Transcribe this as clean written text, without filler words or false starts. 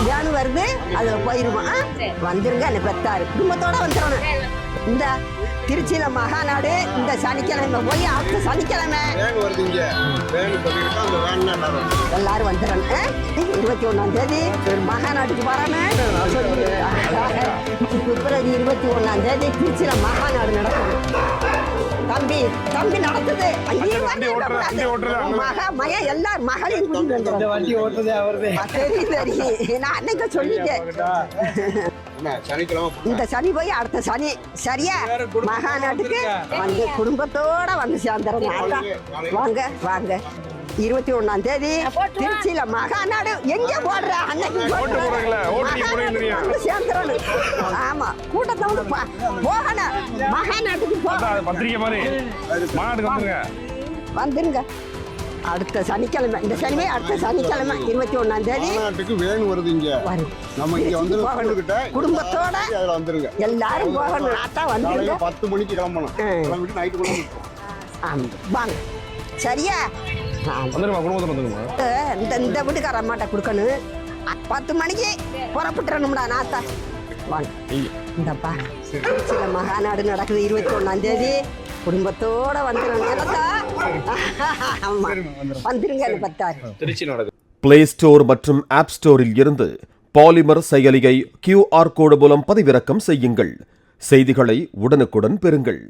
வேணும் வருது அது போயிருமா வந்துருங்க என்ன பெத்தாரு குடும்பத்தோட வந்துடணும். இந்த திருச்சியில மகாநாடு இந்த சனிக்கிழமை போய் அடுத்த சனிக்கிழமை எல்லாரும் வந்துடணும். 21ஆம் தேதி மகாநாட்டுக்கு வரணும். பிப்ரவரி 21ஆம் தேதி திருச்சியில மகாநாடு நடக்குது. தம்பி தம்பி நடக்குது. மகன் எல்லாரும் மகளையும் தெரியும். நான் அன்னைக்கு சொல்லிட்டேன். இந்த சனி போய் அடுத்த சனி சரியா மகாநாட்டுக்கு வந்து குடும்பத்தோட வந்து சேர்ந்துறோம். வாங்க வாங்க 21ஆம் தேதி திருச்சியில மகாநாடு எங்க போடுற அன்னைக்கு சேர்ந்துடணும். ஆமா கூட்டத்தோடு போகணும். மகாநாட்டுக்கு வந்துருங்க அடுத்த சனிக்கிழமை. இந்த சனிமே அடுத்த சனிக்கிழமை 21ஆம் தேதி குடும்பத்தோட எல்லாரும் போகணும். வந்துருங்க 10 மணிக்கு கிளம்பணும். வாங்க சரியா. இந்த வீட்டுக்கார அம்மாட்ட கொடுக்கணும். 10 மணிக்கு புறப்பட்டுறணும்டா நாத்தா. வாங்க இந்தப்பா சில மகாநாடு நடக்குது 21ஆம் தேதி. குடும்பத்தோட வந்துருங்க. பிளே ஸ்டோர் மற்றும் ஆப் ஸ்டோரில் இருந்து பாலிமர் செயலியை QR கோடு மூலம் பதிவிறக்கம் செய்யுங்கள். செய்திகளை உடனுக்குடன் பெறுங்கள்.